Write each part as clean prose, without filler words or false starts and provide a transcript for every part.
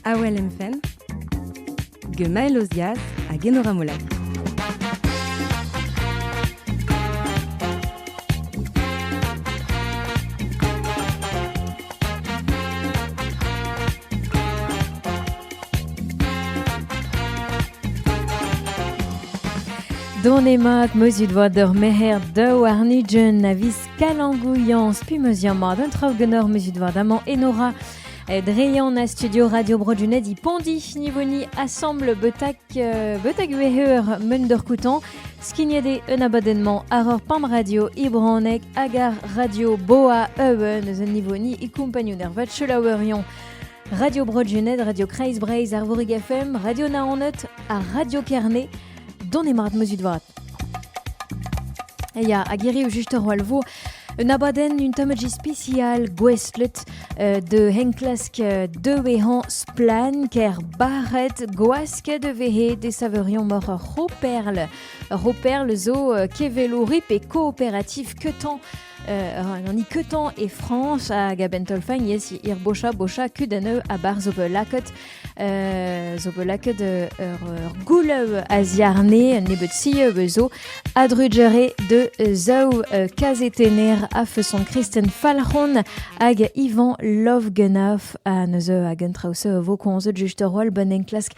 Awel Mfen, Gemael Ozias à Genora Molak. Don emat meuzud va d'ur meher daou ar nugen a vis kalangouian spumeuzian mat un traoù genor meuzud va d'amañ enora dreian na studio Radio Brodunet i pondi nivoni assemble betak veheur meun d'ur koutan skignede un abadennement ar ur pam radio ibranek agar radio boa euen eus un nivoni i kompagnoun er vat chelaouerion Radio Brodunet, Radio Kreis Breiz ar Vorig FM, Radio Naonet a Radio Kernet don e marad meuzud vat. Ya, a geri o just ur c'hoalvo, un abadenn un tamadji spécial gwestlet de henklask de vehan splan ker barret gwasket de vehe de saverion mor roperl. Roperl zo kevelo rip e coopératif ketan an i ketan e France a gabentolfagn yes ir bocha kudeneu a bar zobelaket ur gouleu a ziarne nebet sieu zo adrugere de zao kazetener a feuson Kristen Falron hag Ivan Lovgenaf a neuze hag un trause vokonze just rol ben enklask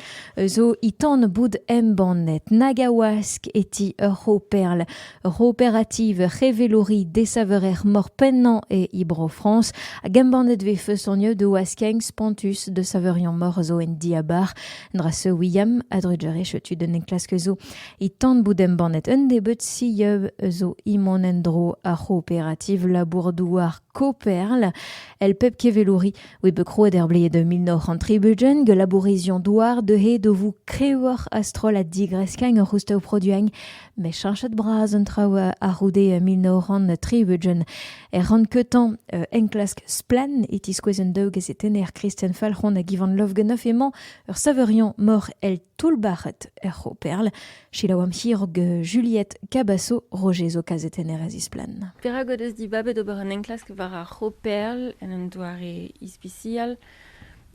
zo itan boud embannet nagawask eti ur roperl rooperative revelori desaverer mor pennan e Ibro France a gembannet ve feuson de waskeng spontus de saverion mor zo en diabar ndra se William adrugere chetu den enklask zo itan boud embannet un debet sieu zo imon endro a coopérative labourdouar Coperl, el pep kevelori, we bekroet blé de 1900 budgen, ge laborizion douar de he de vous créor astrol a digreskañ ur roustau produañ, me chanchet braz un trao a roude 1900 budgen. Ran ketan enklask splan et iskouezen daou gezetener Kristen Falron a Ivan Lovgenaf emañ ur saverion mor el toulbaret Coperl, chilaouam hirg Juliette Cabasso Roger zo kazetener az isplan. Pera godez di babet ober an enklask var a roperl en un doare ispicial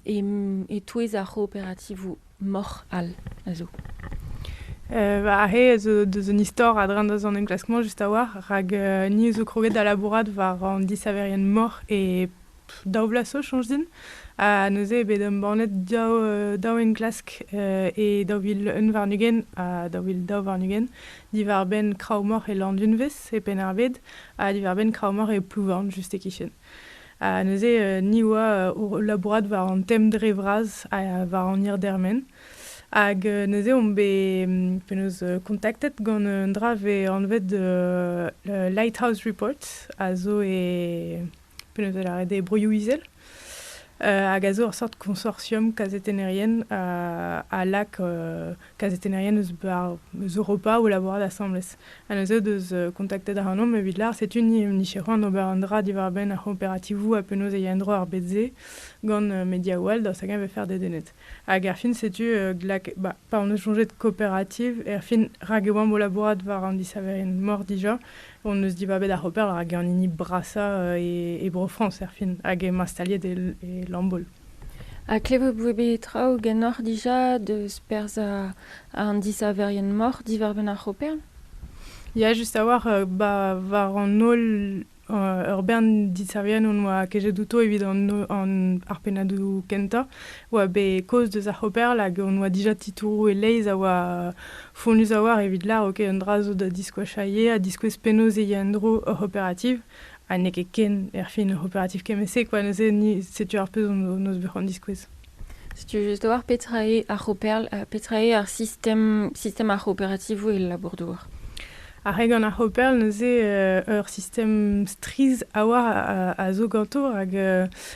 et touez a coopérative mor al azo. He deus un istor a dran an enklaskman just a war rag ni zo kroget da labourad var an disaverien mor e daou blaso chanj din a neuze bet un bornet daou enklask e daou vil un varnugen a daou vil daou varnugen di var ben kraou mor e landunvez e pen ar bed a di var ben kraou mor e plouvorn just e kichen. A neuze ni oa o labourad var an tem dre vraz a var an ir dermen. Hag neuze on be penaos kontaktet gant un dra ve anvet Lighthouse Report a zo e penaos a de broioù izel. Hag a zo ur sort konsortium kazetenerien a lak kazetenerien eus Europa ou labourad assemblez. A neuze deus kontaktet ar anom evit lar setu ni chero an ober an dra divar ben ar coopérativou a penaos e yendro ar betze gant media ouel da sagan ve fer dedenet. Hag ar fin setu pa an eus jonget kooperativ er fin rag e oam o labourad var an disaverien mor dija on eus divar bet ar roperl rag an ini brasa e Bro France er fin hag e mastaliet e lambol. A klevo bouebe traoù genor dija deus perz a an disaverien mor divar ben ar roperl? Ya just a war var an ol ur bern disaverien on oa kejet outo evit an arpenadou kenta oa be koz deus ar roperl hag on oa dija titourou e leiz a oa fonus a war evit lar ok un dra zo da diskouachaie a diskouez penaos e yendro ur operativ a ne ket ken er fin ur operativ kemese quoi neuze ni setu ar peus on eus bec'h diskouez. Setu just a war petrae ar roperl petrae ar system ar coopérativou e labourdouar. Ar gant ar roperl neuze ur system striz a war a zo ganto hag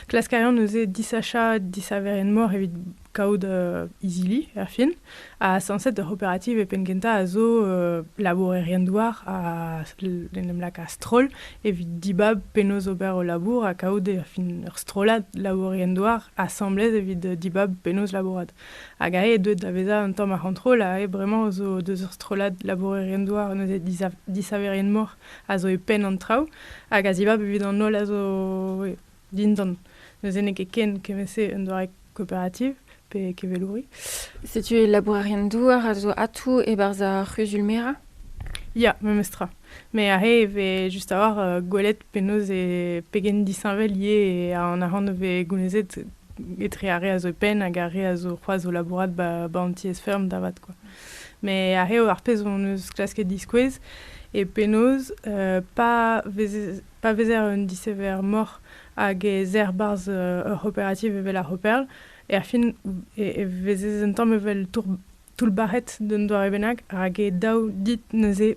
klaskarian neuze disacha disaverien mor evit kaout izili er fin a sanset ur operativ e penkenta a zo labourerien douar a lenem lak a strol evit dibab penaos ober o labour a kaout er fin ur strolad labourerien douar assemblez evit dibab penaos labourad. Hag a deuet da veza un tamm ar rentrol a bremañ zo deus ur strolad labourerien douar neuze disaverien mor a zo e pen an traoù hag a zibab evit an ol a zo dindan neuze ne ket ken kemese un doare kooperativ pe keveluri. C'est-tu labourarien douar a zo atou e barza ruzulmera? Ya, memestra. Mais ahe ve just avoir golet penaos e pegen disinvel ie e an arran ve gounezet etre are a zo pen hag are a zo c'hoaz o labourat ba anti-es ferm davat, quoi. Mais ahe o arpez on eus klasket diskouez e penaos pa vezer un disever mor hag e zer barz ur operativ evel ar hoperl e ar fin e vezez un tamm evel tout barret d'un doare bennak hag e daou dit neuze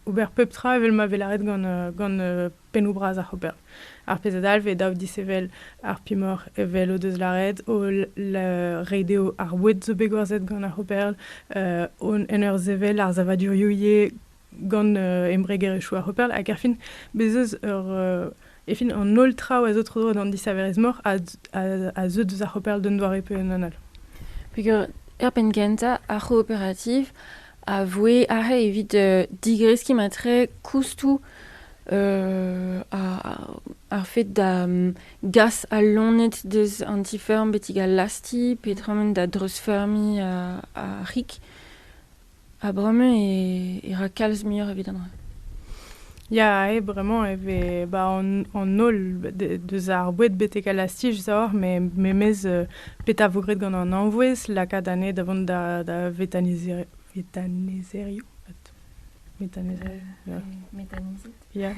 ober peptra evel ma velaret gant penou braz ar hoperl. Ar pezadal ve daou disevel ar pimor evel o deus laret o reideo ar wed zo begwarzet gant ar hoperl on en ur zevel ar zavadurioù gant embregerechou ar hoperl hag ar fin bezeuz ur e fin an ol traoù a zo tro d'an disaverez mor a zeu deus ar hoperl d'un doare pe un anal. Peogwir pen genta ar coopérative a voe ahe evit digreski ma tre koustou ar fet da gas a lonet deus antiferm betig a lasti petramen da dreus fermi a rik a breme e ra kalz mieux evit an. Ya, vraiment, en ol deus ar boued betek a lasti, just savoir, mais mez peta vogret gant an anvouez, laka d'ane davant da méthaneserio. Méthanizit. Ya,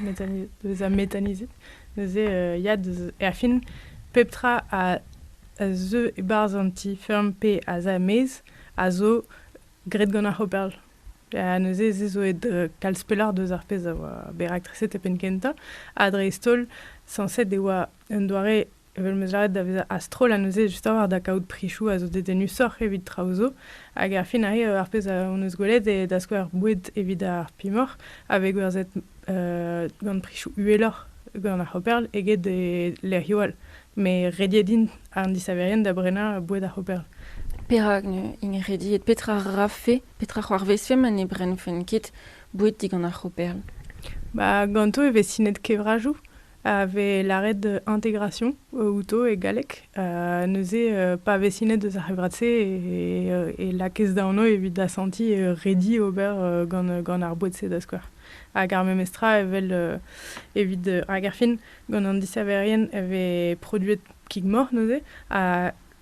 deus a méthanizit. Ya, e a fin, peptra a zeu e barz anti-ferm pe a za mez, a zo gret gant ar hoperl. Neuze zo kalspelar deus ar pez a oa beraktrezet pen kenta, a dre stol sanset e oa un doare evel meus laret da veza astrol a neuze just war da kaout prichou a zo detenu sor evit traozo, hag ar fin ar pez a on eus gwelet e da skouer boued evit ar pimor, avek gwerzet gant prichou uelor gant ar hoperl eget l'er yoal. Me rediedin an disaverien da brena boued ar hoperl. Perak in redi et petra rafe, petra c'hoar vesfem an e bren fen ket boued dig an ar hoperl. Ganto eve sinet kevrajou, ave l'arret d'intégration outo e galek, neuze pa ave sinet deus ar hebratse e la kez da anno evit da santi redi ober gant ar boued se da skouer. Hag ar memestra evel evit hag ar fin gant an disaverien eve produet kig mor neuze,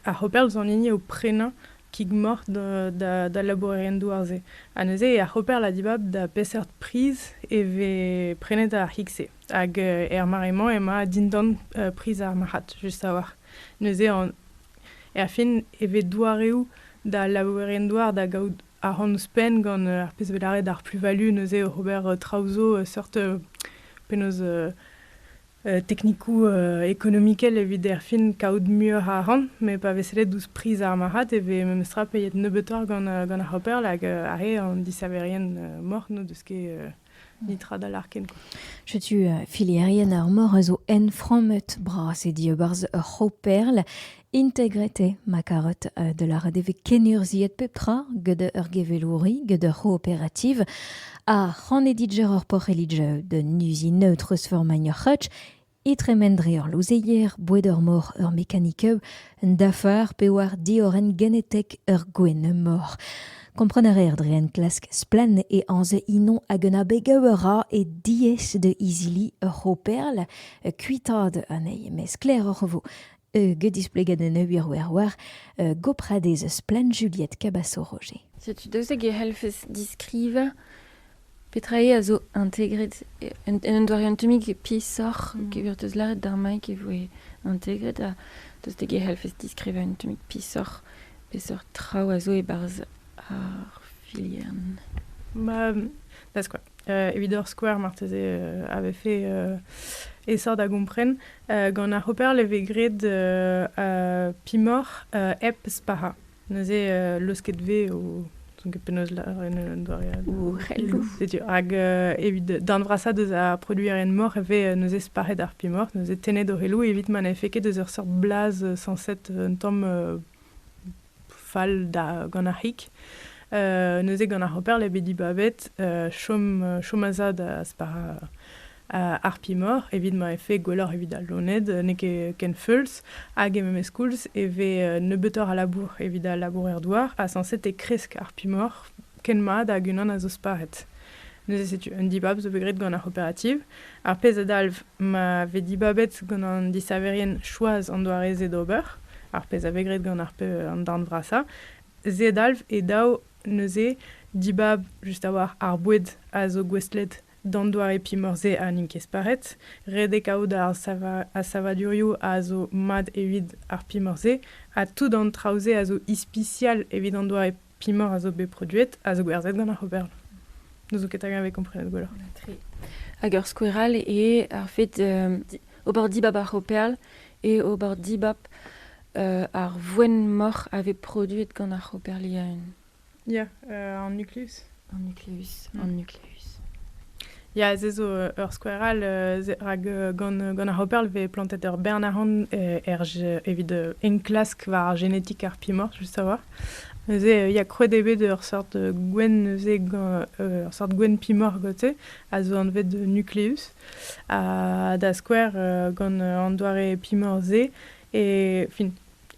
a hoperl zan ligne o prenañ kig mor da labourerien douarze. A neuze a hoperl a dibab da pesert priz eve prenet ar hikse. Hag maremañ ema dindan priz ar mahat, just a war. Neuze a fin eve douareoù da labourerien douar da gaout ar hanous pen gant ar pez velaret ar plus-valu neuze ober traozo sort penaos technikou ekonomikel evit er fin kaout muur a ran, me pa veselet douz priz ar mahat eve memestra peiet nebetor gant ar hoperl hag ahe an disaverien mor no deus ket nitra da larken. Je tu filierien ar mor a zo en fromet bras e di barz ur hoperl integrete makarot de la radeve kenurziet peptra gede ur gevelouri gede coopérative a c'hanediger ur porrelige de nuzi neutreus formagn c'hutch itremendre ur louzeier boued ur mor ur mécanikeu d'afar pe war dioren genetek ur gwen mor. Komprenere ar dreen klask splan e anze inon hag un abegeuera e dies de izili ur hoperl kuitad anei mes kler ur vo gedispleget en euer war gopradez splan Juliette Cabasso-Roger. Tu deus eg helfes diskriva petrae a zo integret en doare tumig pisor kevirt eus laret d'ar maik e voe integret a deus eg helfes diskriva en tumig pisor trao a zo e barz ar filiern. Da skouer. Evit ur skouer marteze ave fe esor da gompren gant ar hoperl eve gret pimor ep spaha. Neuze leusket ve o donc penaos la ou relou. Hag evit d'an vrasa deus a produiren mor eve neuze sparet ar pimor, neuze tenet o relou evit man a feket deus ur sort blaz sanset un tamm fal da gant ar hik. Neuze gant ar hoperl ebe dibabet chom a za da spara ar pimor, evit ma efe gwellor evit a lonet, neke ken feuls, hag emme skouls, eve nebetor a labour evit a labour douar, a sanset e kresk ar pimor, ken mad hag unan a zo sparet. Neuze setu un dibab zo begret gant ar operativ. Ar pez adalv ma ve dibabet gant an disaverien choaz an doareze d'ober, ar pez a begret gant ar peu an darn vrasa. Ze adalv e daou neuze dibab just a war ar boued a zo gwestlet dan doare pimorze a ninkez paret. Rede kaout a savadurioù a zo mad evit ar pimorze. A tout an traoze a zo ispicial evit an doare pimor a zo be produet a zo gwerzet gant ar oberl. Nous ket avec comprenet gwellor. Hag ur skoueral e ar fet o bord dibab ar hoperl e o bord dibab ar voen mor ave produet gant ar hoperl iaun. Ya, an nucleus. An nucleus. Ya, ze zo ur skoueral rag gant ar hoperl ve plantet ur bernahan evit enklask war ar genetik ar pimor, just a war. Neuze, ya krouet ebet ur sort gwen neuze ur sort gwen pimor gote, a zo an vet de nucleus, a da skouer gant an doare pimor ze, e fin,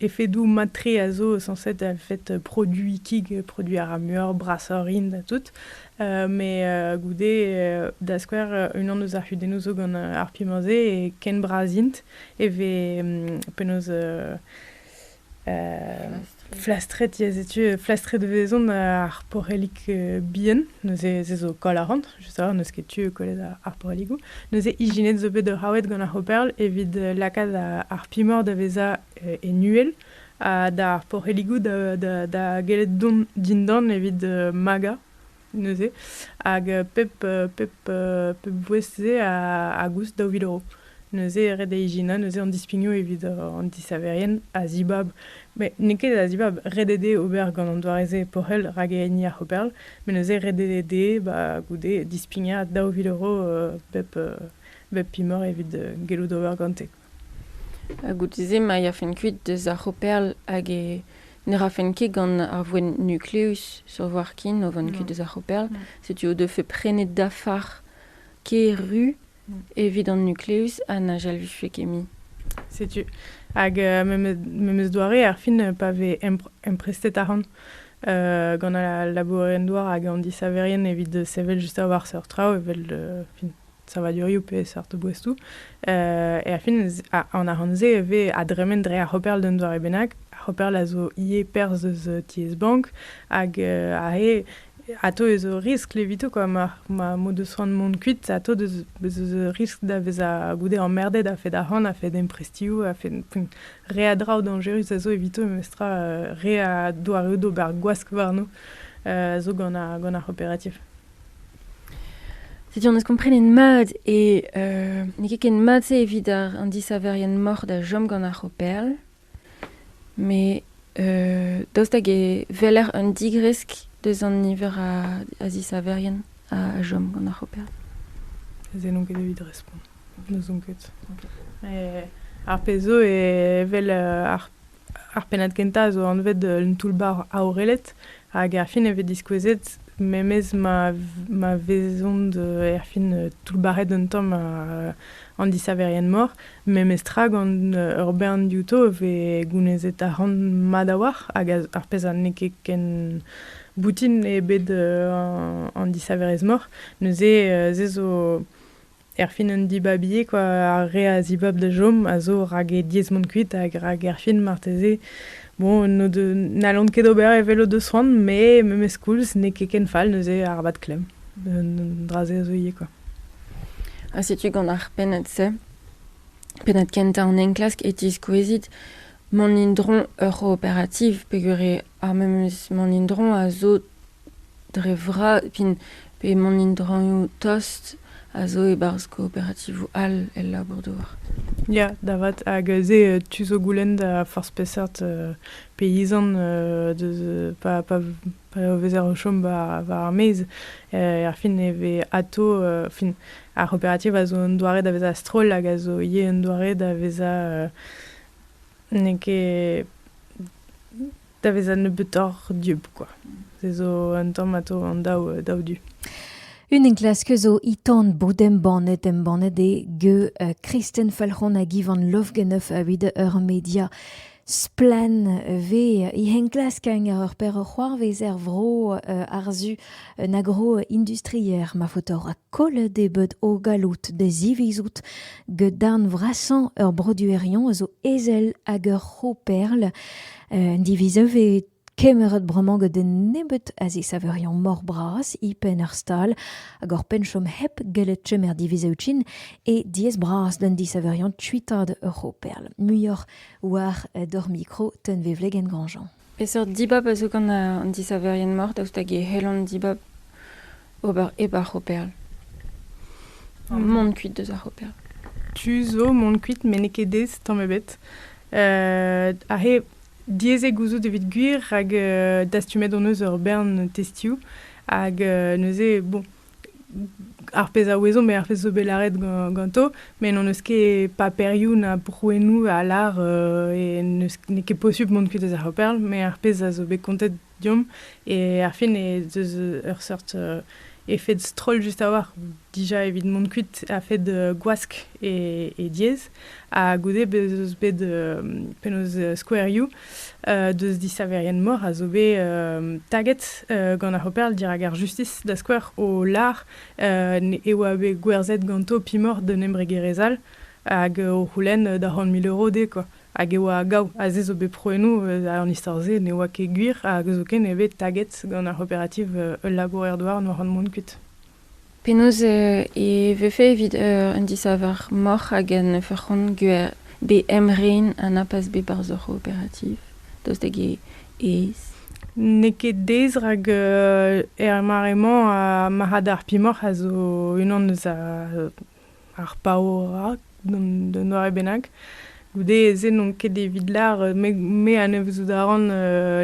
efedou matre a zo sanset a fet produit kig, produit ar amueur, brassorin da tout, me goude da skouer unan eus ar hudennoù zo gant ar pimor ze, e ken brazint, e ve penaos flastret yezetu flastret de vezon ar porrelik bien, neuze zo kol a rand, just a neus ket tu kolet ar porreligou, neuze ijinet zo bet ur haouet gant ar hoperl evit lakad ar pimor da veza e nuel, da ar porreligou da gelet dindan evit maga, neuze, hag pep bouez a gous daou vil euro. Neuze red ijina, neuze an dispigno evit an disaverien a zibab. Mais neket a zibab redede ober gant an doareze porrel rag e ni ar hoperl, mais neuze redede goude dispigna daou vil euro bep pimor evit gelou d'ober gante. Goutize ma ya fen kuit deus ar hoperl hag e ne ra fen ket gant ar voen nucleus sur war kin o van kuit deus ar hoperl, setu o de fe prenet dafar ke ru evit an nucleus a na jalvi fekemi. Setu. Hag memes doare ar fin pa ve emprestet a ran gant a labouren doar hag an disaverien evit de sevel just a war seur trao evel fin savadurioù pe sort bouestou. E ar fin an a ran ze eve a dremen dre ar hoperl d'un doare bennak, ar hoperl a zo ie perz eus tiez bank hag a to eus o risk levito quoi, ma mo de soin de mon kuit, a to eus risk da vez a goude emmerdet a fet a ran, a fet emprestioù, a fet re a draoù dangerus a zo evito mestra re a doare d'ober gwask warno zo gant ar operativ. Setu an eus komprenet mad e ne ket ken mad se evit an disaverien mor da jom gant ar hoperl, me daoust hag e veler un digresk deus an niver a disaverien a jom gant ar hoperl. Ze non ket evit respon. Neus on ket. Ar pezo e vel ar penat kenta zo an vet un toulbar a orelet, hag ar fin evet diskouezet memez ma vezon de ar fin toulbaret d'un tamm an disaverien mor, memez tra gant ur bern diouto ve gounezet a ran mad a war, hag ar pez an neke ken boutin e bet an disaverez mor, neuze ze zo er fin un dibabie quoi, ar re a zibab da jom a zo rag e diez mont kuit hag rag er fin marteze bon n'allons ket ober e velo de soin, mais memes skouls ne ket ken fall neuze ar bat klem draze a zo ie quoi. A setu gant ar penat se, penat kenta an enklask et diskouezit mon indron euro-operativ pegure ar memes mon indron a zo dre vra pe mon indron tost a zo e barz kooperativou al el labour d'ober. Ya, davat hag ze tu zo goulenn da force pesart paysan pa o vezer o chom ba ar mez ar fin eve ato fin ar operativ a zo un doare da veza stroll hag a zo ie un doare da veza neke da veza nebetor diub quoi. Ze zo un tamm ato an daou du. Une classe que zo itan bodem bannet de ge Kristen Falchon a givan lovgeneuf a vid media splan ve I hen klas kang ar per c'hoar vez vro arzu un agro-industrier ma fotor a kol debet o galout de zivizout ge darn vrasan broduerion zo ezel hag ur perl divise ve kemeret bremañ gant den nebet a ze saverion mor bras, I pen ar stal, hag ur penchom hep gelet chemer diviseutchin e diez bras den di saverion tuitad euro perl. Muior war d'or micro ten vevleg en granjan. Peseurt dibab a zo gant an disaverien mort daoust hag e helon dibab ober ebar o perl. Mont kuit deus ar o perl. Tu zo mont kuit men ket dez tamm ebet. A he dieze gouzo devit gwir hag dastumet on eus ur bern testiu hag neuze, bon, ar pez a ouezon, me ar pez zo belaret ganto, men on eus ket pa perioù na brouenou a lar e ne ket posub mont kuit eus ar o perl, me ar pez a zo bet kontet diom, e ar fin e deus ur sort effet stroll just a war. Dija evit mont kuit a fet gwask e diez, a goude beus bet penaos skouerioù deus disaverien mor a zo bet taget gant ar hoperl dir hag ar justice da skouer o lar e oa bet gwerzet ganto pimor de nembregerezal hag o c'houlenn da 100 000 € de, quoi. Hag e oa gau a ze zo bet proenou an istorze ne oa ket gwir hag zo ken e bet taget gant ar operativ labourer douar noir an mont kuit. Penaos e vefe evit un disaver mor hag en ferc'hant gwer be emrein an apaz be bar zor operativ. Daoust hag eiz. Ne ket dez rag maremañ a marad ar pimor a zo unan eus ar paorak de noir e bennak. Goude ze non ket evit lar me a nev zo daran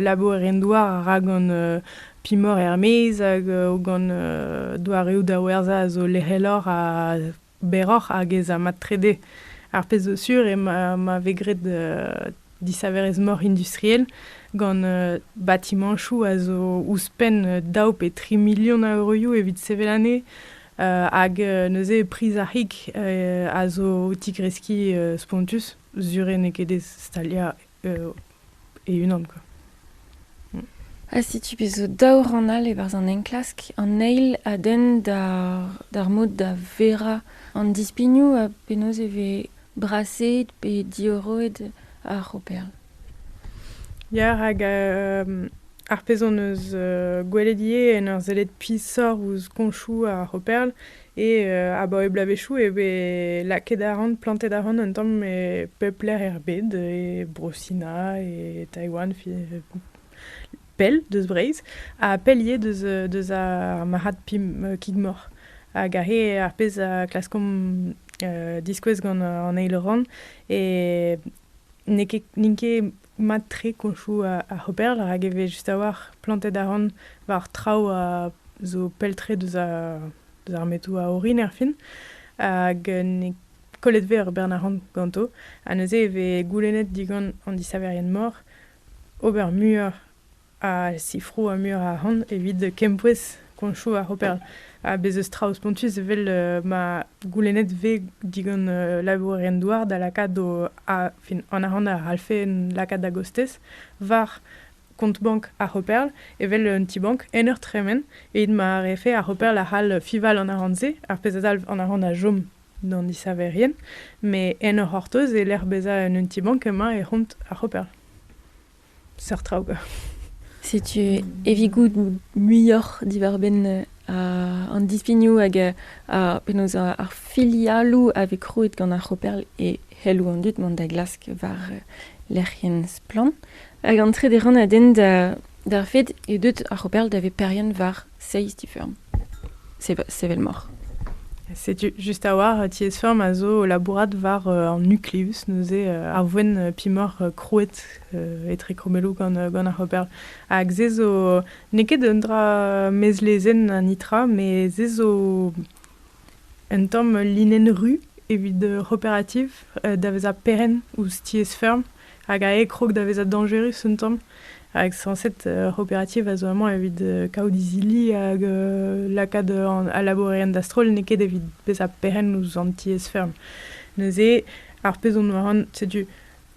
labouerien douar rag an pimor hermez hag o gant douarioù da werza a zo lehelor a beror hag ez a mat trede ar pez zo sur e ma vegret disaverez mor industriel gant batimanchou a zo ouzpen daou pe 3 million euroioù evit sevel hag neuze priz ar c'hig a zo tigreski spontus zure ne ket ez stalia e unan, quoi. Ha si tu pezo daour an al e barz an enklask an eil a den d'ar mod da vera an dispignoù a penaos e ve braset pe dioroet ar o perl. Ya hag ar pezon eus gweledie en ur zelet pisor ouz konchou ar o perl e a ba e blavechou e be laket aran, plantet aran un tamm e peupler er bed e brosina e Taiwan pel deus breiz a pellier deus ar marad kigmor hag a he ar pez a klaskom diskouez gant an eileran e n'inke mat tre konchou a hoperl hag e ve just a war plantet aran war trao a zo peltre deus ar metou a orin er fin hag ne kollet ve ur bern aran ganto a neuze e ve goulennet digant an disaverien mor ober muur a sifrou a mur a han evit kempouez konchou a hoperl a bez eus traoù spontus evel ma goulennet ve digant labourerien douar da lakad an aran a halfe lakad da gostez var kont bank a hoperl evel un ti bank en ur tremen e ma refe a hoperl a hal fival an aran ze ar pez adal an aran a jom d'an disaverien me en ur hortoz e l'er beza un ti bank ema e hont a hoperl seur traoù. Si tu evigout muior diverben an dispignoù hag penaos ar filialou avec roet gant ar hoperl e helou an dut mont da glask var lerien splan. Hag an tre ran a den d'ar fet e dut ar hoperl d'ave perien var 6 differm. Sevel mor. C'est just a war tiez ferm a zo labourat var an nucleus neuze ar voen pimor krouet etre kromelou gant ar hoperl. Hag ze zo ne ket un dra mezlezen an itra, me ze zo un tamm linen ru evit operativ davez a peren ouz tiez ferm hag a ekrog davez a dangerus un tamm avec cette opérative à vraiment evit caudizili hag lakad à laborien d'astrol neke d'evit bez a peren nous anti-es ferme. Neuze ar pezon waran, setu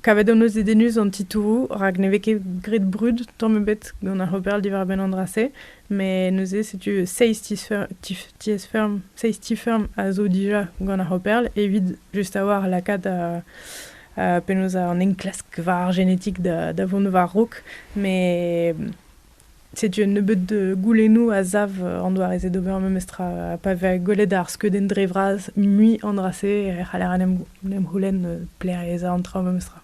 kavet on eus edenus anti-tourou, rag ne veke gret brud, tamm bet gant ar operl divar ben andrase, mais neuze setu seiz ties ferme a zo dija gant ar operl, evit just a war lakad a penaos an enklask var genetik da vont var rouk, mais setu ne bet de goulenou a zav an doar ez edober memestra pa ve golet ar skeudenn drevraz mui andrase c'haller anem houlen pler ez a antra memestra.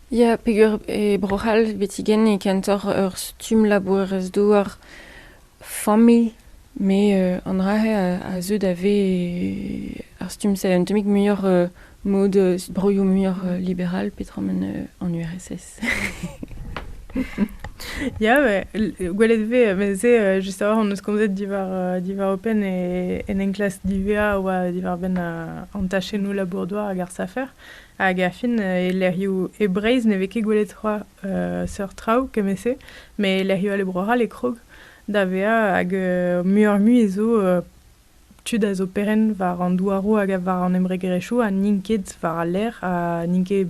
Ya pegur e brochal betigen e kantor ur stum labourez do ar famil, mais an rahe a zeud ave ar stum salentomik muior mod broio muior liberal petramen en URSS. Ya, gwelet ve, meze, just a war an eus komzet divar open en enklas d'IVA oa divar ben antache nou labourdoar hag ar safer, hag a fin lerioù e breiz ne veke gwelet c'hoa seur traoù kemese, me lerioù ale broral e krog da vea hag muior ezo tud a zo peren var an douarou hag var an emregerechou a ninket var a ler, a ninket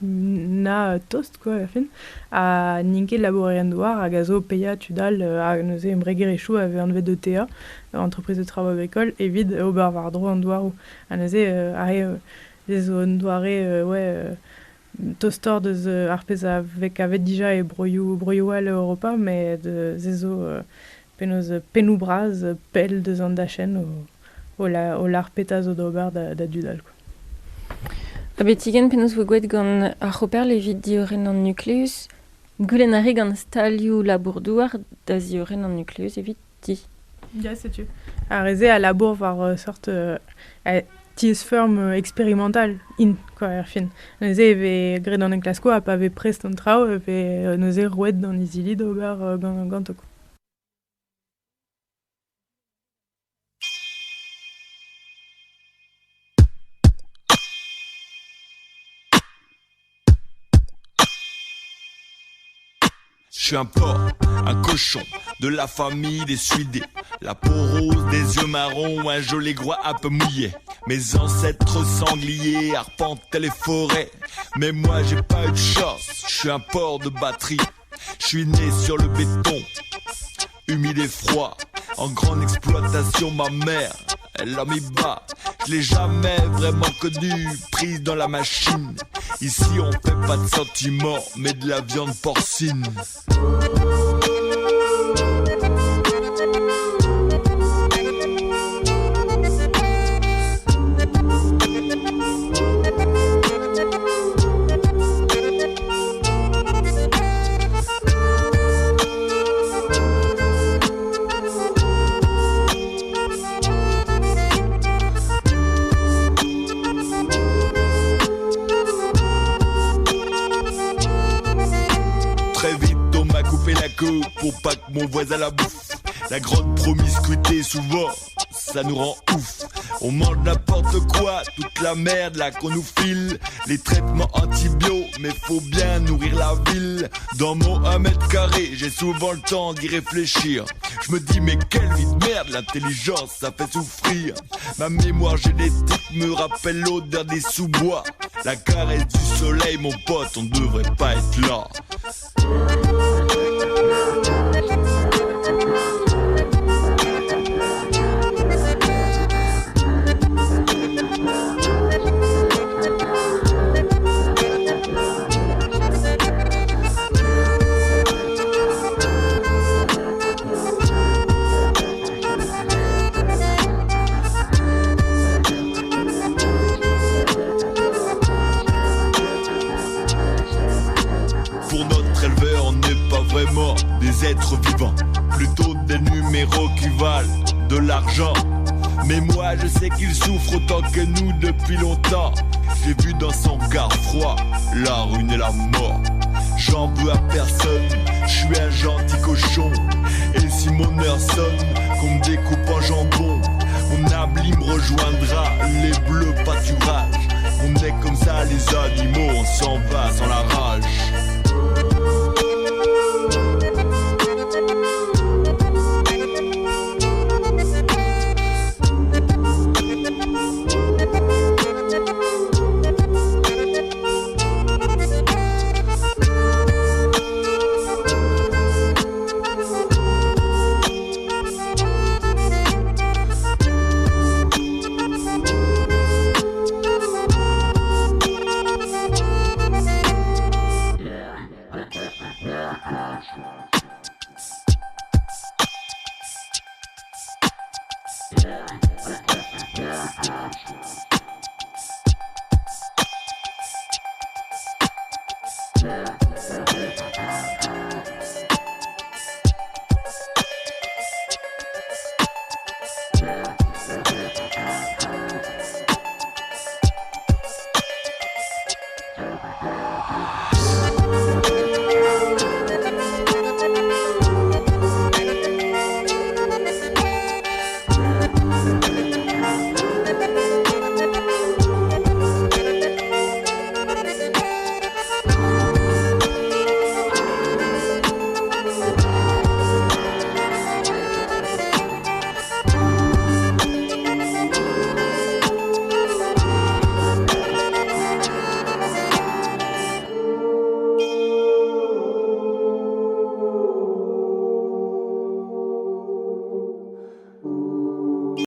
na toast quoi a fin a ninket laborien douar hag a zo peia tudal a neuze emregerechou ave an vet de tea entreprise de travaux agricole evit ober var dro an douarou a neuze les an douare tostor deus ar pez avec avet dija e broioù al Europa, mais de zezo penaos penou braz pel deus an dachen o lar petaz o d'ober da dudal quoi. A betigen penaos vo gwelet gant ar operl evit dioren an nukleus, goulenn a re gant stalioù labourdouar da zioren an nukleus evit di. Ya, setu. A reze a labour var sort ties ferme expérimental quoi ar fin. Neuze eve gret an enklasko a pa ve prest an trao eve neuze rouet d'an izili d'ober ganto. Je suis un porc, un cochon, de la famille des suidés. La peau rose, des yeux marrons, un joli groin un peu mouillé. Mes ancêtres sangliers arpentaient les forêts. Mais moi j'ai pas eu de chance, je suis un porc de batterie. Je suis né sur le béton, humide et froid. En grande exploitation, ma mère, elle a mis bas. Je l'ai jamais vraiment connue, prise dans la machine. Ici on fait pas de sentiments, mais de la viande porcine. Pour pas que mon voisin la bouffe. La grande promiscuité souvent, ça nous rend ouf. On mange n'importe quoi, toute la merde là qu'on nous file. Les traitements antibio, mais faut bien nourrir la ville. Dans mon 1 mètre carré, j'ai souvent le temps d'y réfléchir. Je me dis mais quelle vie de merde, l'intelligence ça fait souffrir. Ma mémoire génétique me rappelle l'odeur des sous-bois. La caresse du soleil mon pote, on devrait pas être là. Pour notre éleveur, on n'est pas vraiment des êtres vivants, plutôt des numéros qui valent de l'argent. Mais moi je sais qu'il souffre autant que nous depuis longtemps. J'ai vu dans son regard froid la ruine et la mort. J'en veux à personne, je suis un gentil cochon. Et si mon heure sonne, qu'on me découpe en jambon, mon abli me rejoindra, les bleus pâturages. On est comme ça les animaux, on s'en va sans la rage.